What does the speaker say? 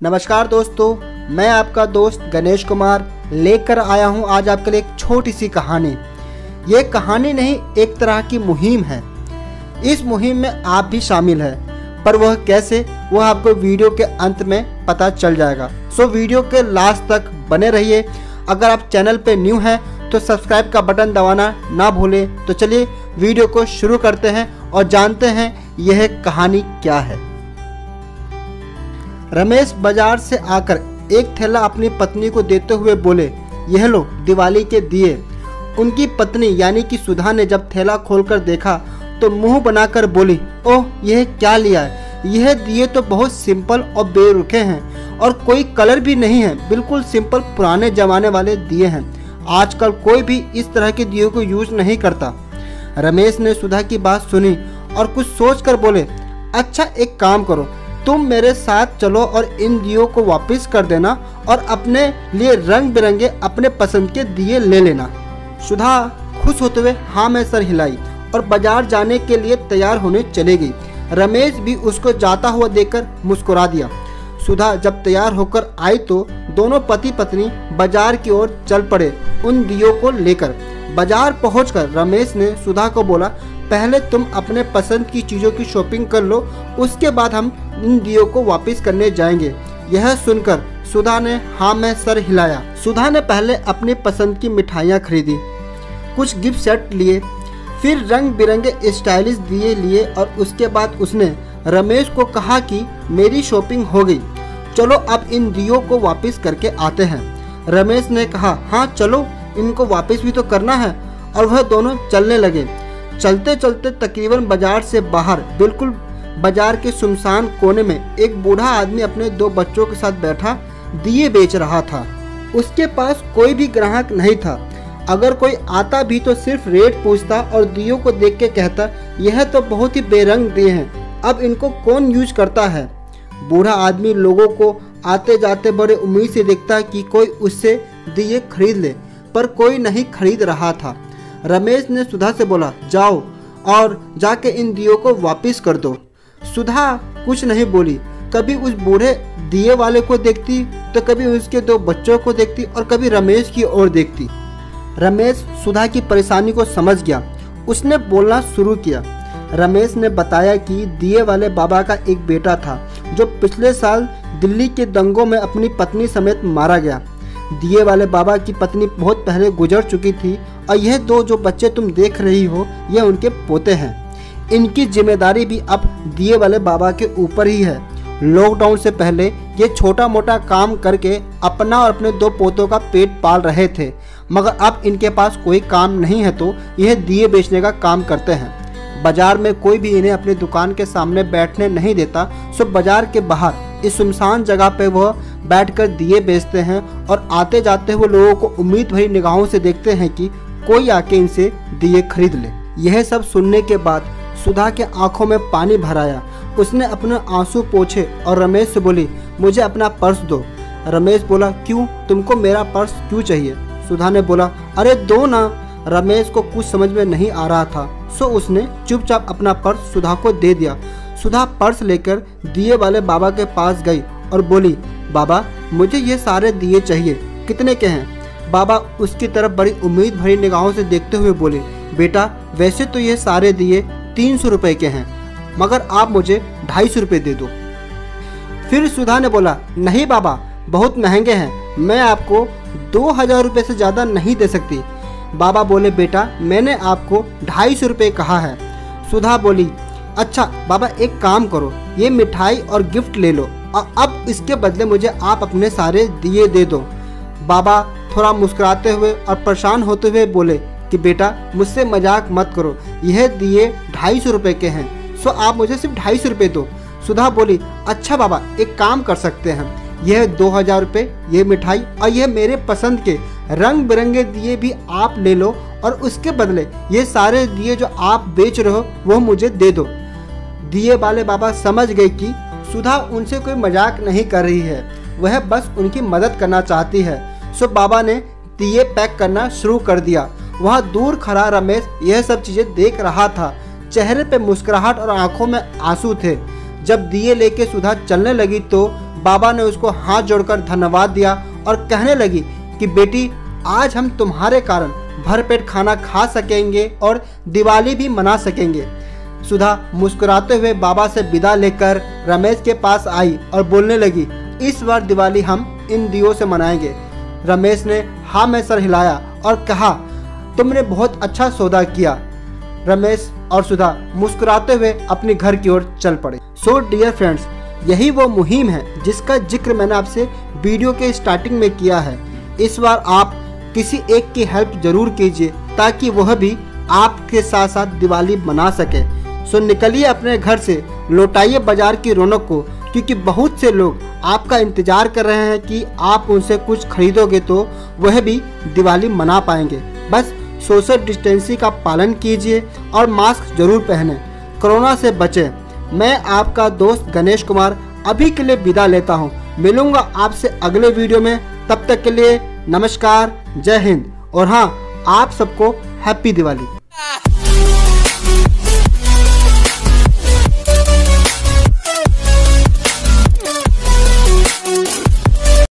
नमस्कार दोस्तों, मैं आपका दोस्त गणेश कुमार लेकर आया हूं आज आपके लिए एक छोटी सी कहानी। ये कहानी नहीं, एक तरह की मुहिम है। इस मुहिम में आप भी शामिल हैं, पर वह कैसे, वह आपको वीडियो के अंत में पता चल जाएगा। सो वीडियो के लास्ट तक बने रहिए। अगर आप चैनल पे न्यू हैं तो सब्सक्राइब का बटन दबाना ना भूलें। तो चलिए वीडियो को शुरू करते हैं और जानते हैं यह कहानी क्या है। रमेश बाजार से आकर एक थैला अपनी पत्नी को देते हुए बोले, यह लो दिवाली के दिए। उनकी पत्नी यानी कि सुधा ने जब थैला खोलकर देखा तो मुंह बनाकर बोली, ओह यह क्या लिया है? यह दिए तो बहुत सिंपल और बेरुखे हैं और कोई कलर भी नहीं है। बिल्कुल सिंपल पुराने जमाने वाले दिए हैं। आजकल कोई भी इस तरह के दियों को यूज नहीं करता। रमेश ने सुधा की बात सुनी और कुछ सोचकर बोले, अच्छा एक काम करो, तुम मेरे साथ चलो और इन दियों को वापस कर देना और अपने लिए रंग बिरंगे अपने पसंद के दिए ले लेना। सुधा खुश होते हुए हाँ में सर हिलाई और बाजार जाने के लिए तैयार होने चले गई। रमेश भी उसको जाता हुआ देखकर मुस्कुरा दिया। सुधा जब तैयार होकर आई तो दोनों पति पत्नी बाजार की ओर चल पड़े उन दियों को लेकर। बाजार पहुंचकर रमेश ने सुधा को बोला, पहले तुम अपने पसंद की चीज़ों की शॉपिंग कर लो, उसके बाद हम इन दियों को वापस करने जाएंगे। यह सुनकर सुधा ने हाँ में सर हिलाया। सुधा ने पहले अपनी पसंद की मिठाइयाँ खरीदी, कुछ गिफ्ट सेट लिए, फिर रंग बिरंगे स्टाइलिश दिए लिए और उसके बाद उसने रमेश को कहा कि मेरी शॉपिंग हो गई, चलो अब इन दियों को वापस करके आते हैं। रमेश ने कहा, हाँ चलो, इनको वापस भी तो करना है। और वह दोनों चलने लगे। चलते चलते तकरीबन बाजार से बाहर, बिल्कुल बाजार के सुनसान कोने में एक बूढ़ा आदमी अपने दो बच्चों के साथ बैठा दिए बेच रहा था। उसके पास कोई भी ग्राहक नहीं था। अगर कोई आता भी तो सिर्फ रेट पूछता और दियों को देख के कहता, यह तो बहुत ही बेरंग दिए हैं, अब इनको कौन यूज करता है। बूढ़ा आदमी लोगों को आते जाते बड़े उम्मीद से देखता कि कोई उससे दिए खरीद ले, पर कोई नहीं खरीद रहा था। रमेश ने सुधा से बोला, जाओ और जाके इन दियों को वापस कर दो। सुधा कुछ नहीं बोली। कभी उस बूढ़े दिए वाले को देखती तो कभी उसके दो बच्चों को देखती और कभी रमेश की ओर देखती। रमेश सुधा की परेशानी को समझ गया। उसने बोलना शुरू किया। रमेश ने बताया कि दिए वाले बाबा का एक बेटा था जो पिछले साल दिल्ली के दंगों में अपनी पत्नी समेत मारा गया। दिए वाले बाबा की पत्नी बहुत पहले गुजर चुकी थी और यह दो जो बच्चे तुम देख रही हो यह उनके पोते हैं। इनकी जिम्मेदारी भी अब दिए वाले बाबा के ऊपर ही है। लॉकडाउन से पहले ये छोटा मोटा काम करके अपना और अपने दो पोतों का पेट पाल रहे थे, मगर अब इनके पास कोई काम नहीं है तो यह दिए बेचने का काम करते हैं। बाजार में कोई भी इन्हें अपनी दुकान के सामने बैठने नहीं देता, सो बाजार के बाहर इस सुनसान जगह पे वह बैठकर दिए बेचते हैं और आते जाते हुए लोगों को उम्मीद भरी निगाहों से देखते हैं कि कोई आके इनसे दिए खरीद ले। यह सब सुनने के बाद सुधा के आंखों में पानी भर आया। उसने अपने आंसू पोंछे और रमेश से बोली, मुझे अपना पर्स दो। रमेश बोला, क्यों, तुमको मेरा पर्स क्यों चाहिए? सुधा ने बोला, अरे दो ना। रमेश को कुछ समझ में नहीं आ रहा था, सो उसने चुपचाप अपना पर्स सुधा को दे दिया। सुधा पर्स लेकर दिए वाले बाबा के पास गई और बोली, बाबा मुझे ये सारे दिए चाहिए, कितने के हैं? बाबा उसकी तरफ बड़ी उम्मीद भरी निगाहों से देखते हुए बोले, बेटा वैसे तो ये सारे दिए 300 रुपए के हैं, मगर आप मुझे 250 रुपये दे दो। फिर सुधा ने बोला, नहीं बाबा बहुत महंगे हैं, मैं आपको 2000 रुपये से ज़्यादा नहीं दे सकती। बाबा बोले, बेटा मैंने आपको 250 रुपये कहा है। सुधा बोली, अच्छा बाबा एक काम करो, ये मिठाई और गिफ्ट ले लो और अब इसके बदले मुझे आप अपने सारे दिए दे दो। बाबा थोड़ा मुस्कुराते हुए और परेशान होते हुए बोले कि बेटा मुझसे मजाक मत करो, यह दिए 250 रुपये के हैं, सो आप मुझे सिर्फ 250 रुपये दो। सुधा बोली, अच्छा बाबा एक काम कर सकते हैं, यह 2000 रुपये, ये मिठाई और यह मेरे पसंद के रंग बिरंगे दिए भी आप ले लो और उसके बदले ये सारे दिए जो आप बेच रहे हो वो मुझे दे दो। दिए वाले बाबा समझ गए कि सुधा उनसे कोई मजाक नहीं कर रही है, वह बस उनकी मदद करना चाहती है। सो बाबा ने दिए पैक करना शुरू कर दिया। वहाँ दूर खड़ा रमेश यह सब चीज़ें देख रहा था। चेहरे पे मुस्कुराहट और आंखों में आंसू थे। जब दिए लेके सुधा चलने लगी तो बाबा ने उसको हाथ जोड़कर धन्यवाद दिया और कहने लगी कि बेटी, आज हम तुम्हारे कारण भरपेट खाना खा सकेंगे और दिवाली भी मना सकेंगे। सुधा मुस्कुराते हुए बाबा से विदा लेकर रमेश के पास आई और बोलने लगी, इस बार दिवाली हम इन दियों से मनाएंगे। रमेश ने हाँ में सर हिलाया और कहा, तुमने बहुत अच्छा सौदा किया। रमेश और सुधा मुस्कुराते हुए अपने घर की ओर चल पड़े। सो डियर फ्रेंड्स, यही वो मुहिम है जिसका जिक्र मैंने आपसे वीडियो के स्टार्टिंग में किया है। इस बार आप किसी एक की हेल्प जरूर कीजिए ताकि वह भी आपके साथ साथ दिवाली मना सके। सो निकलिए अपने घर से, लौटाइए बाजार की रौनक को, क्योंकि बहुत से लोग आपका इंतजार कर रहे हैं कि आप उनसे कुछ खरीदोगे तो वह भी दिवाली मना पाएंगे। बस सोशल डिस्टेंसिंग का पालन कीजिए और मास्क जरूर पहने, कोरोना से बचें। मैं आपका दोस्त गणेश कुमार अभी के लिए विदा लेता हूं। मिलूंगा आपसे अगले वीडियो में, तब तक के लिए नमस्कार, जय हिंद और हाँ, आप सबको हैप्पी दिवाली।